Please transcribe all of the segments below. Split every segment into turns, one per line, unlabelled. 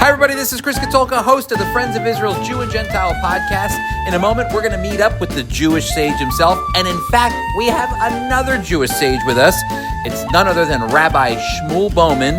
Hi, everybody. This is Chris Katolka, host of the Friends of Israel's Jew and Gentile podcast. In a moment, we're going to meet up with the Jewish sage himself. And in fact, we have another Jewish sage with us. It's none other than Rabbi Shmuel Bowman,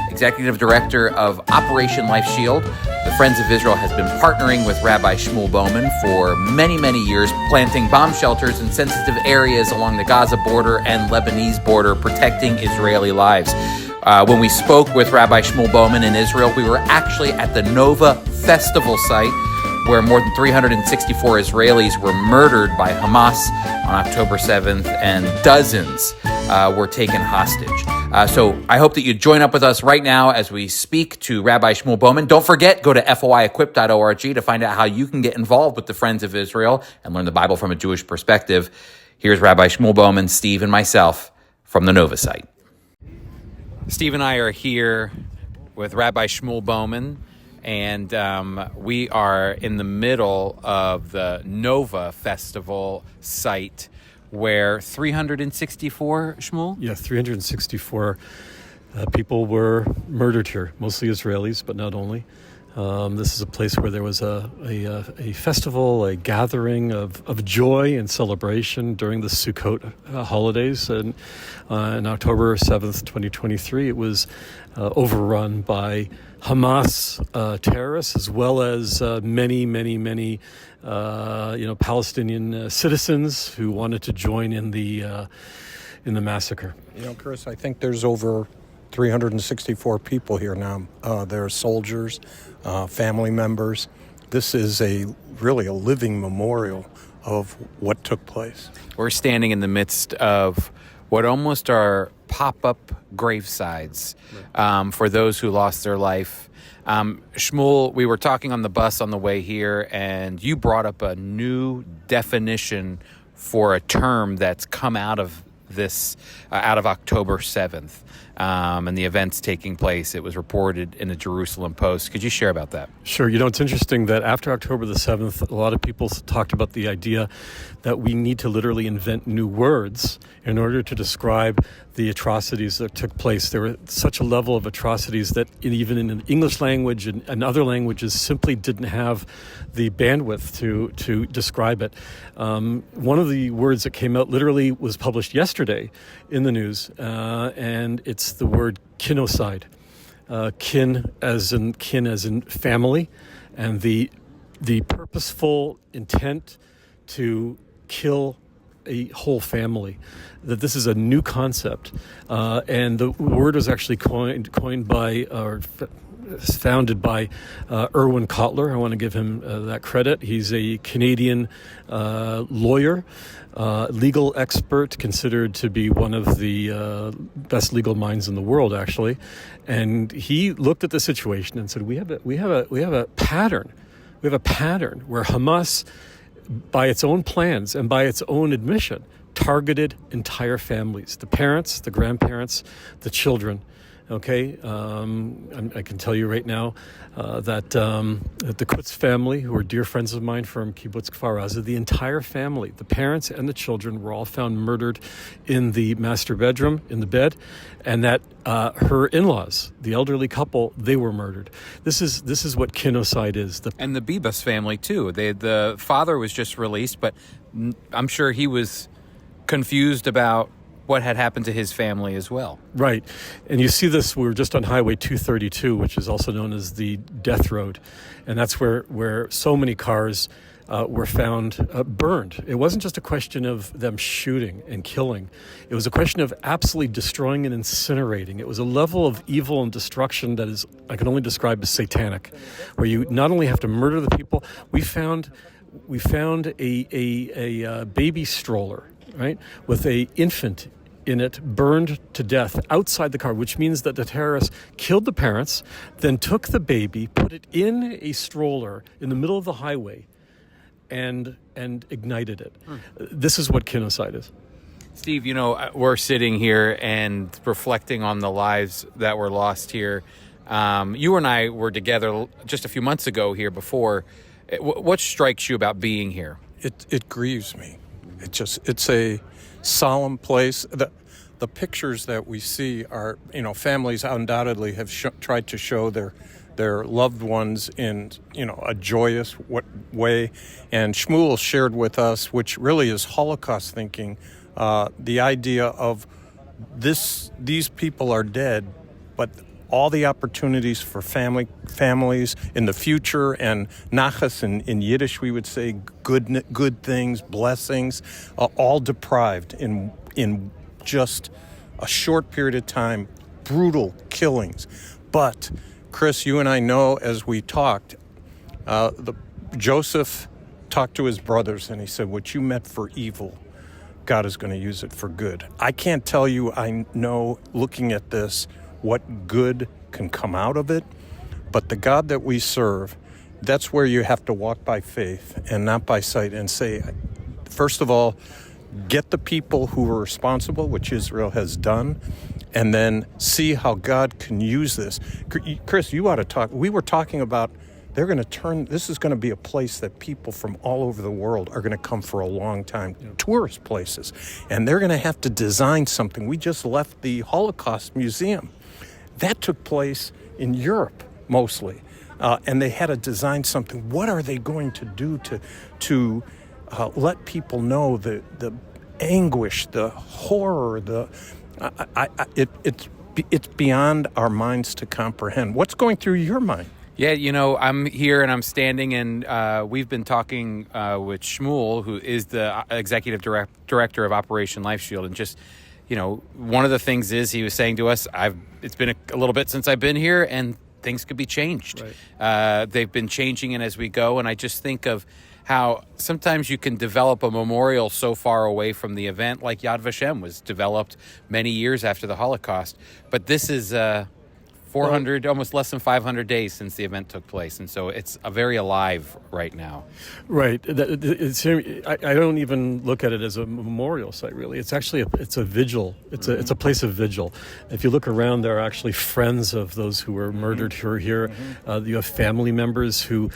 Executive Director of Operation Life Shield. The Friends of Israel has been partnering with Rabbi Shmuel Bowman for many, many years, planting bomb shelters in sensitive areas along the Gaza border and Lebanese border, protecting Israeli lives. When we spoke with Rabbi Shmuel Bowman in Israel, we were actually at the Nova Festival site where more than 364 Israelis were murdered by Hamas on October 7th, and dozens were taken hostage. So I hope that you join up with us right now as we speak to Rabbi Shmuel Bowman. Don't forget, go to foiequip.org to find out how you can get involved with the Friends of Israel and learn the Bible from a Jewish perspective. Here's Rabbi Shmuel Bowman, Steve, and myself from the Nova site. Steve and I are here with Rabbi Shmuel Bowman, and we are in the middle of the Nova Festival site where 364, Shmuel?
Yeah, 364 people were murdered here, mostly Israelis, but not only. This is a place where there was a festival, a gathering of joy and celebration during the Sukkot holidays. And on October 7th, 2023, it was overrun by Hamas terrorists, as well as many Palestinian citizens who wanted to join in the massacre.
You know, Chris, I think there's over 364 people here now. There are soldiers, family members. This is really a living memorial of what took place.
We're standing in the midst of what almost are pop-up gravesides for those who lost their life. Shmuel, we were talking on the bus on the way here, and you brought up a new definition for a term that's come out of this, out of October 7th. And the events taking place. It was reported in the Jerusalem Post. Could you share about that?
Sure. You know, it's interesting that after October the 7th, a lot of people talked about the idea that we need to literally invent new words in order to describe the atrocities that took place. There were such a level of atrocities that even in the English language and other languages simply didn't have the bandwidth to describe it. One of the words that came out literally was published yesterday in the news, and it's the word kinocide. Kin as in family, and the purposeful intent to kill a whole family. That this is a new concept, and the word was actually coined by or founded by Erwin Kotler. I want to give him that credit. He's a Canadian lawyer, legal expert, considered to be one of the best legal minds in the world, actually. And he looked at the situation and said, "We have a pattern. We have a pattern where Hamas, by its own plans and by its own admission, targeted entire families: the parents, the grandparents, the children." Okay, I can tell you right now that the Kutz family, who are dear friends of mine from Kibbutz Kfar Aza, the entire family, the parents and the children, were all found murdered in the master bedroom, in the bed, and that her in-laws, the elderly couple, they were murdered. This is what kinocide is.
And the Bibas family too. The father was just released, but I'm sure he was confused about what had happened to his family as well.
Right. And you see this, we were just on Highway 232, which is also known as the Death Road. And that's where so many cars were found burned. It wasn't just a question of them shooting and killing. It was a question of absolutely destroying and incinerating. It was a level of evil and destruction that is, I can only describe as satanic, where you not only have to murder the people. We found a baby stroller, right, with a infant in it, burned to death outside the car, which means that the terrorists killed the parents, then took the baby, put it in a stroller in the middle of the highway, and ignited it. This is what kinocide is.
Steve, you know, we're sitting here and reflecting on the lives that were lost here. You and I were together just a few months ago here before. What strikes you about being here?
It grieves me. It's a solemn place. The pictures that we see are, families undoubtedly have tried to show their their loved ones in, a joyous way. And Shmuel shared with us, which really is Holocaust thinking, the idea of these people are dead, but all the opportunities for families in the future, and nachas in Yiddish we would say good things, blessings, all deprived in just a short period of time, brutal killings. But Chris, you and I know as we talked, Joseph talked to his brothers and he said, what you meant for evil, God is going to use it for good. I can't tell you, I know looking at this, what good can come out of it, but the God that we serve, that's where you have to walk by faith and not by sight and say, first of all, get the people who are responsible, which Israel has done, and then see how God can use this. Chris, you ought to talk. We were talking about they're going to turn, this is going to be a place that people from all over the world are going to come for a long time, tourist places, and they're going to have to design something. We just left the Holocaust Museum. That took place in Europe mostly, and they had to design something. What are they going to do to let people know the anguish, the horror, it's beyond our minds to comprehend. What's going through your mind?
Yeah, I'm here and I'm standing, and we've been talking with Shmuel, who is the executive director of Operation Life Shield, and just, one of the things is he was saying to us, it's been a little bit since I've been here, and things could be changed. Right. They've been changing it as we go, and I just think of how sometimes you can develop a memorial so far away from the event, like Yad Vashem was developed many years after the Holocaust, but this is 400, almost less than 500 days since the event took place, and so it's very alive right now.
Right. I don't even look at it as a memorial site, really. It's actually it's a vigil. It's a place of vigil. If you look around, there are actually friends of those who were murdered who are here. You have family members who.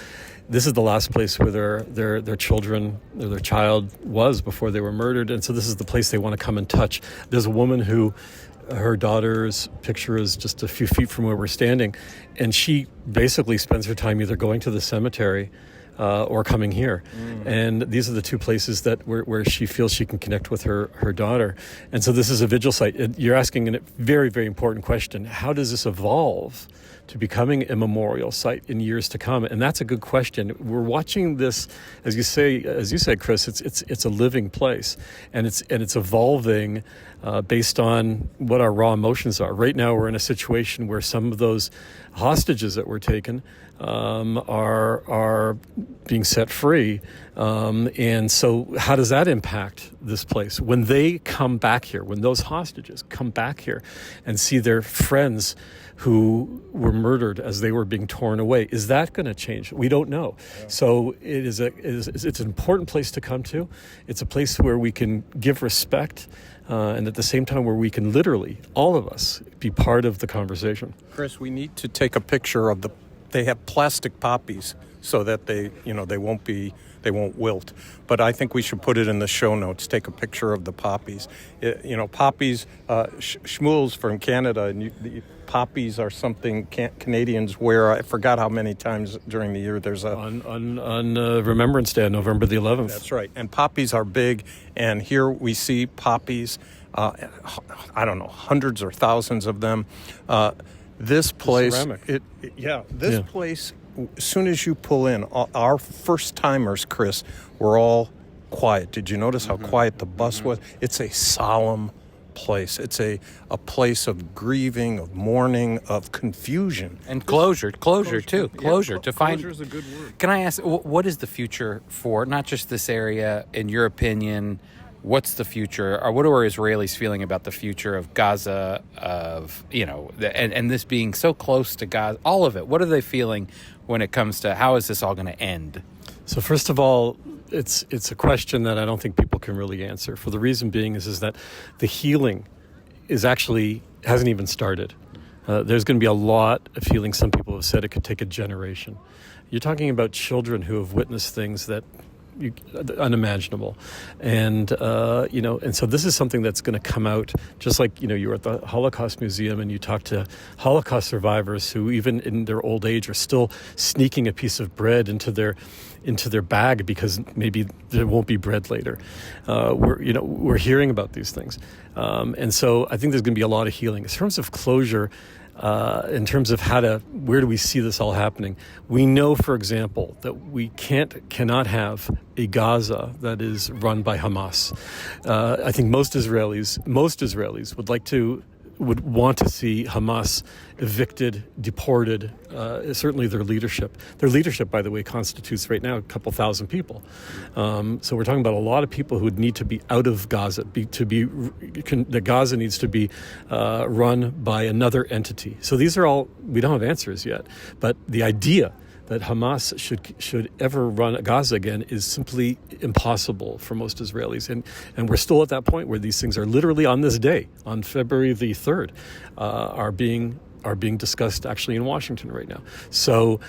This is the last place where their children or their child was before they were murdered, and so this is the place they want to come and touch. There's a woman who. Her daughter's picture is just a few feet from where we're standing, and she basically spends her time either going to the cemetery or coming here. And these are the two places that where she feels she can connect with her daughter. And so this is a vigil site. You're asking a very, very important question. How does this evolve to becoming a memorial site in years to come? And that's a good question. We're watching this, as you said, Chris. It's a living place, and it's evolving based on what our raw emotions are. Right now, we're in a situation where some of those hostages that were taken are being set free, and so how does that impact this place when they come back here? When those hostages come back here and see their friends who were murdered as they were being torn away, is that going to change? We don't know. Yeah. So it's an important place to come to. It's a place where we can give respect, and at the same time where we can literally, all of us, be part of the conversation.
Chris, we need to take a picture of they have plastic poppies so that they won't wilt. But I think we should put it in the show notes. Take a picture of the poppies. Poppies. Shmuel's from Canada, and the poppies are something Canadians wear. I forgot how many times during the year there's
on Remembrance Day, November the 11th.
That's right. And poppies are big. And here we see poppies. I don't know, hundreds or thousands of them. This place, place, as soon as you pull in, our first timers, Chris, were all quiet. Did you notice how quiet the bus was? It's a solemn place. It's a place of grieving, of mourning, of confusion.
And closure too. Closure to find.
Closure is a good word.
Can I ask, what is the future for, not just this area, in your opinion? What's the future, or what are Israelis feeling about the future of Gaza, and this being so close to Gaza, all of it? What are they feeling when it comes to how is this all going to end?
So first of all, it's a question that I don't think people can really answer. For the reason being is that the healing hasn't even started. There's going to be a lot of healing. Some people have said it could take a generation. You're talking about children who have witnessed things that unimaginable. And, and so this is something that's going to come out, just like, you were at the Holocaust Museum and you talked to Holocaust survivors who even in their old age are still sneaking a piece of bread into their bag because maybe there won't be bread later. We're hearing about these things. And so I think there's going to be a lot of healing. In terms of closure, in terms of where do we see this all happening? We know, for example, that we cannot have a Gaza that is run by Hamas. I think most Israelis would want to see Hamas evicted, deported, certainly their leadership. Their leadership, by the way, constitutes right now a couple thousand people. So we're talking about a lot of people who would need to be out of Gaza, the Gaza needs to be run by another entity. So these are all, we don't have answers yet, but the idea that Hamas should ever run Gaza again is simply impossible for most Israelis. And we're still at that point where these things are literally on this day, on February the 3rd, are being discussed actually in Washington right now. So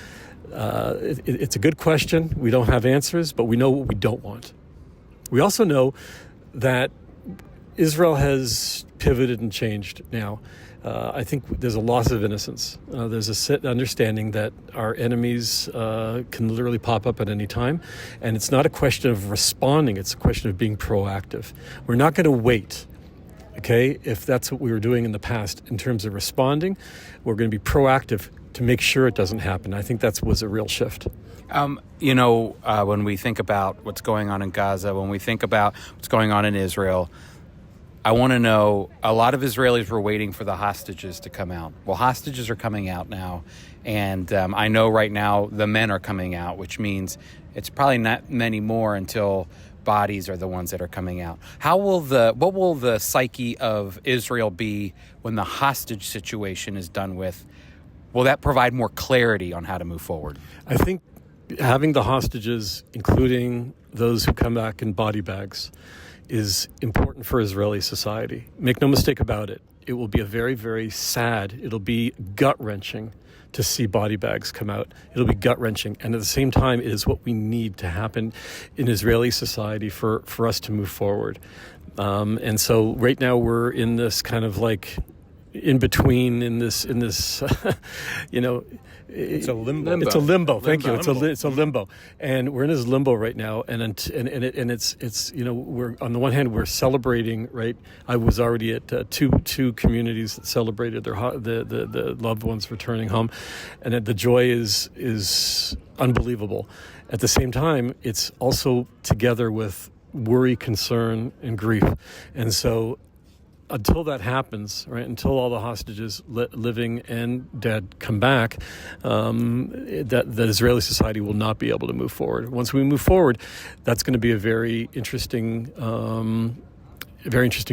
it's a good question. We don't have answers, but we know what we don't want. We also know that Israel has pivoted and changed now. I think there's a loss of innocence. There's a set understanding that our enemies can literally pop up at any time. And it's not a question of responding. It's a question of being proactive. We're not going to wait, okay, if that's what we were doing in the past in terms of responding. We're going to be proactive to make sure it doesn't happen. I think that was a real shift.
When we think about what's going on in Gaza, when we think about what's going on in Israel, I want to know, a lot of Israelis were waiting for the hostages to come out. Well, hostages are coming out now, and I know right now the men are coming out, which means it's probably not many more until bodies are the ones that are coming out. What will the psyche of Israel be when the hostage situation is done with? Will that provide more clarity on how to move forward?
I think having the hostages, including those who come back in body bags, is important for Israeli society. Make no mistake about it. It will be a very, very sad, it'll be gut-wrenching to see body bags come out. It'll be gut-wrenching. And at the same time, it is what we need to happen in Israeli society for us to move forward. And so right now we're in this kind of like in between in this
it's a limbo.
It's a limbo. Thank you. It's a limbo, and we're in this limbo right now. And it's we're on the one hand we're celebrating. Right, I was already at two communities that celebrated the loved ones returning home, and the joy is unbelievable. At the same time, it's also together with worry, concern, and grief, and so. Until that happens, right? Until all the hostages, living and dead, come back, that Israeli society will not be able to move forward. Once we move forward, that's going to be a very interesting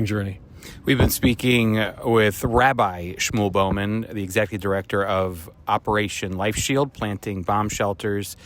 journey.
We've been speaking with Rabbi Shmuel Bowman, the executive director of Operation Life Shield, planting bomb shelters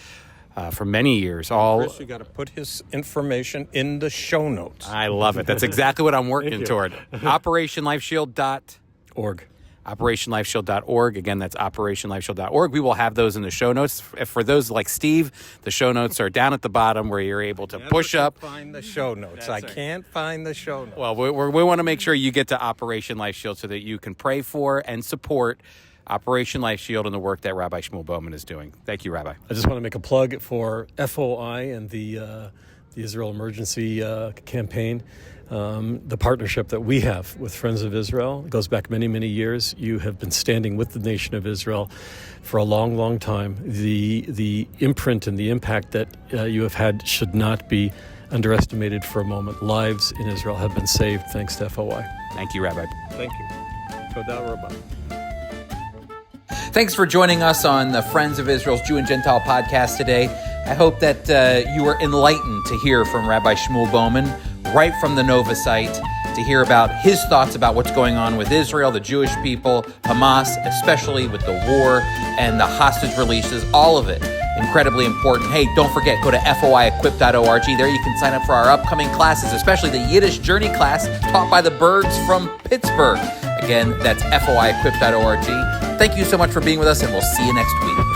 for many years.
Chris, you got to put his information in the show notes.
I love it. That's exactly what I'm working toward. OperationLifeShield.org. OperationLifeShield.org. Again, that's OperationLifeShield.org. We will have those in the show notes. For those like Steve, the show notes are down at the bottom where you're able to push up.
Find the show notes. I can't find the show notes.
Well, we want to make sure you get to Operation Life Shield so that you can pray for and support Operation Life Shield and the work that Rabbi Shmuel Bowman is doing. Thank you, Rabbi.
I just want to make a plug for FOI and the Israel Emergency Campaign. The partnership that we have with Friends of Israel goes back many, many years. You have been standing with the nation of Israel for a long, long time. The imprint and the impact that you have had should not be underestimated for a moment. Lives in Israel have been saved thanks to FOI.
Thank you, Rabbi.
Thank you. Toda Rabbi.
Thanks for joining us on the Friends of Israel's Jew and Gentile podcast today. I hope that you were enlightened to hear from Rabbi Shmuel Bowman right from the Nova site, to hear about his thoughts about what's going on with Israel, the Jewish people, Hamas, especially with the war and the hostage releases, all of it incredibly important. Hey, don't forget, go to FOIEquip.org. There you can sign up for our upcoming classes, especially the Yiddish Journey class taught by the Bergs from Pittsburgh. Again, that's FOIEquip.org. Thank you so much for being with us, and we'll see you next week.